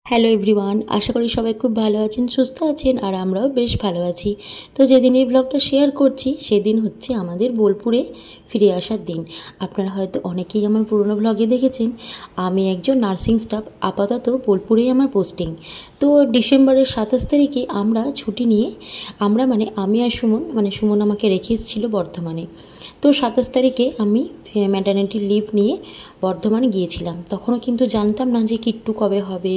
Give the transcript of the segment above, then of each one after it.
Hello everyone, আশা করি সবাই খুব ভালো আছেন, সুস্থ আছেন আর আমরাও বেশ ভালো আছি। তো যেদিন এই ব্লগটা শেয়ার করছি সেদিন হচ্ছে আমাদের বোলপুরে ফিরে আসার দিন। আপনারা হয়তো অনেকেই আমার পুরনো ব্লগে দেখেছেন, আমি একজন নার্সিং স্টাফ, আপাতত বোলপুরেই আমার পোস্টিং। তো ডিসেম্বরের 27 তারিখে আমরা ছুটি নিয়ে আমি আর সুমন আমাকে রেখে এসেছিলো বর্ধমানে। তো 27 তারিখে আমি ম্যাটারনিটি লিভ নিয়ে বর্ধমানে গিয়েছিলাম। তখনও কিন্তু জানতাম না যে কিট্টু কবে হবে,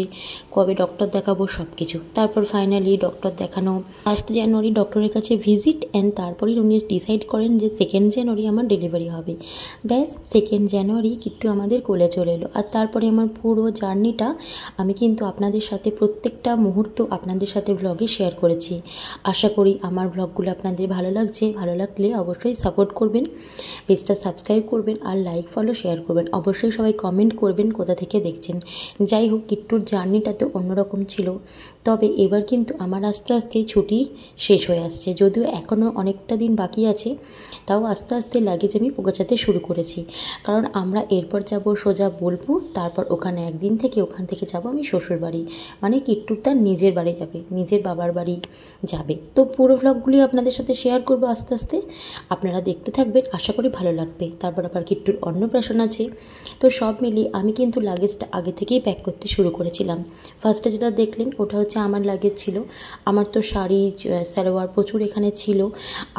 কবে ডক্টর দেখাবো, সব কিছু। তারপর ফাইনালি ডক্টর দেখানো 1 জানুয়ারি ডক্টরের কাছে ভিজিট, অ্যান্ড তারপরেই উনি ডিসাইড করেন যে 2 জানুয়ারি আমার ডেলিভারি হবে। ব্যাস 2 জানুয়ারি কিট্টু আমাদের কোলে চলে এলো। আর তারপরে আমার পুরো জার্নিটা আমি কিন্তু আপনাদের সাথে প্রত্যেকটা মুহূর্ত আপনাদের সাথে ব্লগে শেয়ার করেছি। আশা করি আমার ব্লগগুলো আপনাদের ভালো লাগছে। ভালো লাগলে অবশ্যই সাপোর্ট করবেন, পেজটা সাবস্ক্রাইব করবেন আর লাইক ফলো শেয়ার করবেন। অবশ্যই সবাই কমেন্ট করবেন কোথা থেকে দেখছেন। যাই হোক, কিট্টুর জার্নিটা তো অন্যরকম ছিল। তবে এবার কিন্তু আমার আস্তে আস্তে ছুটি শেষ হয়ে আসছে, যদিও এখনও অনেকটা দিন বাকি আছে। তাও আস্তে আস্তে লাগেজ আমি পৌঁছাতে শুরু করেছি, কারণ আমরা এরপর যাব সোজা বোলপুর। তারপর ওখানে একদিন থেকে ওখান থেকে যাব আমি শ্বশুর বাড়ি, মানে কিট্টুর তার নিজের বাড়ি যাবে, নিজের বাবার বাড়ি যাবে। তো পুরো ব্লগগুলি আপনাদের সাথে শেয়ার করবো আস্তে আস্তে, আপনারা দেখতে থাকবেন, আশা করি ভালো লাগবে। তারপর আবার কিট্টুর অন্নপ্রাশন আছে। তো সব মিলিয়ে আমি কিন্তু লাগেজটা আগে থেকেই প্যাক করতে শুরু করেছিলাম। ফার্স্টে যেটা দেখলেন ওটা হচ্ছে আমার লাগেজ ছিল। আমার তো শাড়ি সালোয়ার প্রচুর এখানে ছিল।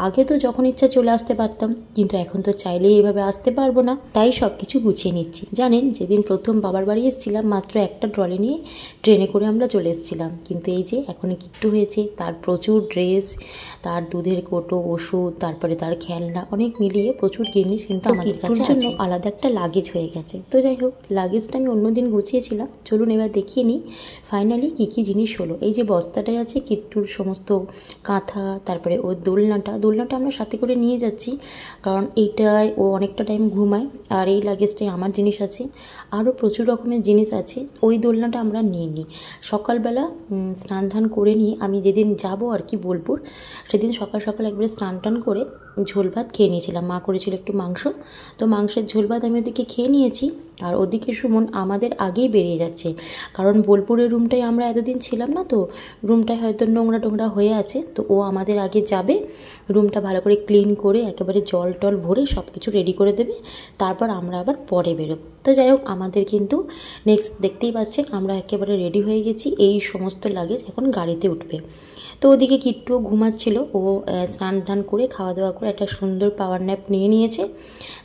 আগে তো যখন ইচ্ছা চলে আসতে পারতাম, কিন্তু এখন তো চাইলেই এভাবে আসতে পারবো না, তাই সব কিছু গুছিয়ে নিচ্ছি। জানেন, যেদিন প্রথম বাবার বাড়ি এসেছিলাম মাত্র একটা ট্রলি নিয়ে ট্রেনে করে আমরা চলে এসেছিলাম, কিন্তু এই যে এখন কিট্টু হয়েছে, তার প্রচুর ড্রেস, তার দুধের কোটো, ওষুধ, তারপরে তার খেলনা, অনেক মিলিয়ে প্রচুর জিনিস কিন্তু আমাদের কাছে আছে। আলাদা একটা লাগেজ হয়ে গেছে। তো যাই হোক, লাগেজটা আমি অন্যদিন গুছিয়েছিলাম। চলুন এবার দেখিয়ে নিই ফাইনালি কী কী জিনিস হলো। এই যে বস্তাটায় আছে কিট্টুর সমস্ত কাঁথা, তারপরে ওর দোলনাটা আমরা সাথে করে নিয়ে যাচ্ছি, কারণ এইটায় ও অনেকটা টাইম ঘুমায়। আর এই লাগেজটায় আমার জিনিস আছে, আরও প্রচুর রকমের জিনিস আছে। ওই দোলনাটা আমরা নিয়ে নিই। সকালবেলা স্নান ধান করে নিয়ে আমি যেদিন যাব আর কি বোলপুর, সেদিন সকাল সকাল একবারে স্নান টান করে ঝোল ভাত খেয়ে নিয়েছিলাম। মা করেছিল একটু মাংস, তো মাংসের ঝোল ভাত আমি ওদিকে খেয়ে নিয়েছি। আর ওদিকে সুমন আমাদের আগেই বেরিয়ে যাচ্ছে, কারণ বোলপুরের রুমটায় আমরা এতদিন ছিলাম না, তো রুমটায় হয়তো নোংরা টোংরা হয়ে আছে। তো ও আমাদের আগে যাবে, রুমটা ভালো করে ক্লিন করে একেবারে জল টল ভরে সব কিছু রেডি করে দেবে, তারপর আমরা আবার পরে বেরোবো। তো যাই হোক, আমাদের কিন্তু নেক্সট দেখতেই পাচ্ছেন আমরা একেবারে রেডি হয়ে গেছি। এই সমস্ত লাগেজ এখন গাড়িতে উঠবে। তো ওদিকে কিট্টুও ঘুমাচ্ছিল, ও স্নান টান করে খাওয়া দাওয়া করে একটা সুন্দর পাওয়ার ন্যাপ নিয়ে নিয়েছে।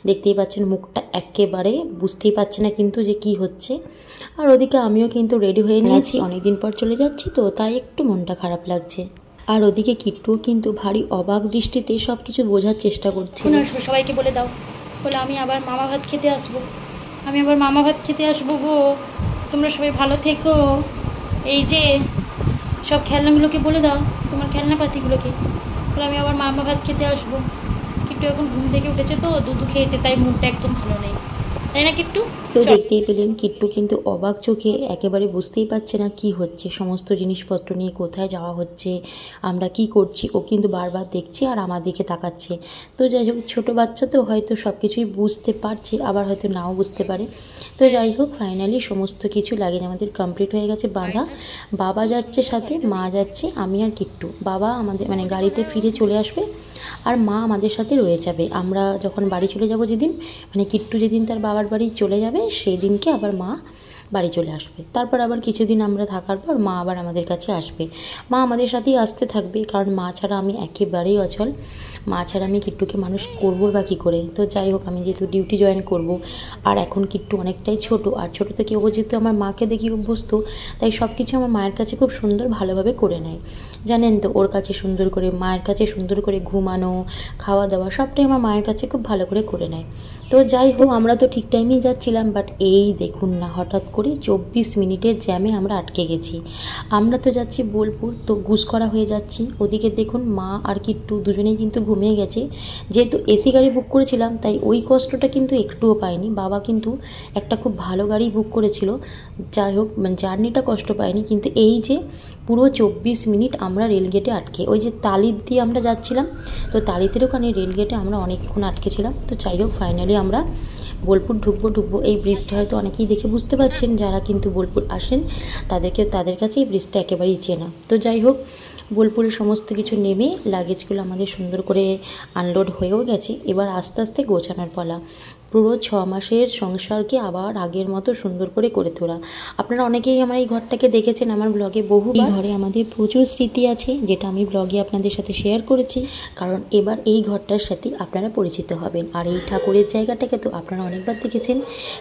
দেখতেই পাচ্ছেন মুখটা একেবারে বুঝতেই পারছে না কিন্তু যে কি হচ্ছে। আর ওদিকে আমিও কিন্তু রেডি হয়ে নিয়েছি, অনেকদিন পর চলে যাচ্ছি তো তাই একটু মনটা খারাপ লাগছে। আর ওদিকে কিট্টুও কিন্তু ভারী অবাক দৃষ্টিতে সব কিছু বোঝার চেষ্টা করছে। সবাইকে বলে দাও, বলে আমি আবার মামা ভাত খেতে আসবো, আমি আবার মামা ভাত খেতে আসবো গো, তোমরা সবাই ভালো থেকো। এই যে সব খেলনাগুলোকে বলে দাও, তোমার খেলনাপাতিগুলোকে, বলে আমি আবার মামা ভাত খেতে আসবো। কিট্টু এখন ঘুম থেকে উঠেছে, তো দুধ খেয়েছে, তাই মুডটা একদম ভালো নেই, তাই না কিট্টু? তো দেখতেই পেলেন কিট্টু কিন্তু অবাক চোখে, একেবারে বুঝতেই পারছে না কি হচ্ছে, সমস্ত জিনিসপত্র নিয়ে কোথায় যাওয়া হচ্ছে, আমরা কি করছি, ও কিন্তু বারবার দেখছে আর আমার দিকে তাকাচ্ছে। তো যাই হোক, ছোটো বাচ্চা তো হয়তো সব কিছুই বুঝতে পারছে, আবার হয়তো নাও বুঝতে পারে। তো যাই হোক, ফাইনালি সমস্ত কিছু লাগেজ আমাদের কমপ্লিট হয়ে গেছে বাঁধা। বাবা যাচ্ছে সাথে, মা যাচ্ছে, আমি আর কিট্টু। বাবা আমাদের গাড়িতে ফিরে চলে আসবে, আর মা আমাদের সাথে রয়ে যাবে। আমরা যখন বাড়ি চলে যাব যেদিন, কিট্টু যেদিন তার বাবার বাড়ি চলে যাবে, সেই দিনকে আবার মা বাড়ি চলে আসবে। তারপর আবার কিছুদিন আমরা থাকার পর মা আবার আমাদের কাছে আসবে। মা আমাদের সাথেই আসতে থাকবে, কারণ মা ছাড়া আমি একেবারেই অচল। মা ছাড়া আমি কিট্টুকে মানুষ করবো বা কী করে। তো যাই হোক, আমি যেহেতু ডিউটি জয়েন করব, আর এখন কিট্টু অনেকটাই ছোট, আর ছোটো থেকে ও যেহেতু আমার মাকে দেখি অভ্যস্ত, তাই সব কিছু আমার মায়ের কাছে খুব সুন্দর ভালোভাবে করে নেয়। জানেন তো, ওর কাছে সুন্দর করে, মায়ের কাছে সুন্দর করে ঘুমানো, খাওয়া দাওয়া সবটাই আমার মায়ের কাছে খুব ভালো করে নেয়। তো যাই হোক, আমরা তো ঠিক টাইমেই যাচ্ছিলাম, বাট এই দেখুন না, হঠাৎ করে 24 মিনিটের জ্যামে আমরা আটকে গেছি। আমরা তো যাচ্ছি বোলপুর, তো গুসকরা হয়ে যাচ্ছি। ওদিকে দেখুন মা আর কিট্টু দুজনেই কিন্তু ঘুমিয়ে গেছে। যেহেতু এসি গাড়ি বুক করেছিলাম, তাই ওই কষ্টটা কিন্তু একটুও পাইনি। বাবা কিন্তু একটা খুব ভালো গাড়ি বুক করেছিল, যাই হোক জার্নিটা কষ্ট পাইনি। কিন্তু এই যে পুরো 24 মিনিট আমরা রেলগেটে আটকে, ওই যে তালির দিয়ে আমরা যাচ্ছিলাম, তো তালিতের ওখানে রেলগেটে আমরা অনেকক্ষণ আটকে ছিলাম। তো যাই হোক, ফাইনালি আমরা বোলপুর ঢুকবো এই ব্রিজটা হয়তো অনেকেই দেখে বুঝতে পারছেন, যারা কিন্তু বোলপুর আসেন তাদের কাছে এই ব্রিজটা একেবারেই চেনা। তো যাই হোক, বোলপুরে সমস্ত কিছু নেমে লাগেজগুলো আমাদের সুন্দর করে আনলোড হয়েও গেছে। এবার আস্তে আস্তে গোছানোর পালা। পুরো 6 মাসের সংসারকে আবার আগের মতো সুন্দর করে তোলা। আপনারা অনেকেই আমার এই ঘরটাকে দেখেছেন আমার ব্লগে বহু। এই ঘরে আমাদের প্রচুর স্মৃতি আছে, যেটা আমি ব্লগে আপনাদের সাথে শেয়ার করেছি। কারণ এবার এই ঘরটার সাথে আপনারা পরিচিত হবেন। আর এই ঠাকুরের জায়গাটাকে তো আপনারা অনেকবার দেখেছেন।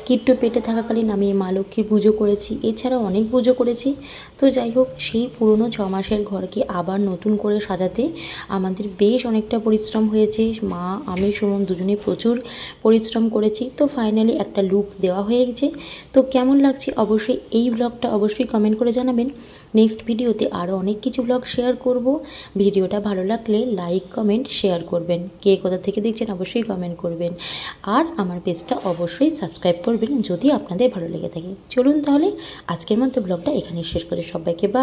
কিট্টু পেটে থাকাকালীন আমি মা লক্ষ্মীর পুজো করেছি, এছাড়াও অনেক পুজো করেছি। তো যাই হোক, সেই পুরনো 6 মাসের ঘরকে আবার নতুন করে সাজাতে আমাদের বেশ অনেকটা পরিশ্রম হয়েছে। মা, আমি, সুমন দুজনে প্রচুর পরিশ্রম করেছি। তো ফাইনালি একটা লুক দেওয়া হয়ে গেছে। তো কেমন লাগছে অবশ্যই এই ব্লগটা অবশ্যই কমেন্ট করে জানাবেন। নেক্সট ভিডিওতে আরও অনেক কিছু ব্লগ শেয়ার করব। ভিডিওটা ভালো লাগলে লাইক, কমেন্ট, শেয়ার করবেন। কে কোথা থেকে দেখছেন অবশ্যই কমেন্ট করবেন। আর আমার পেজটা অবশ্যই সাবস্ক্রাইব করবেন যদি আপনাদের ভালো লেগে থাকে। চলুন তাহলে আজকের মতো ব্লগটা এখানেই শেষ করে সবাইকে বাই।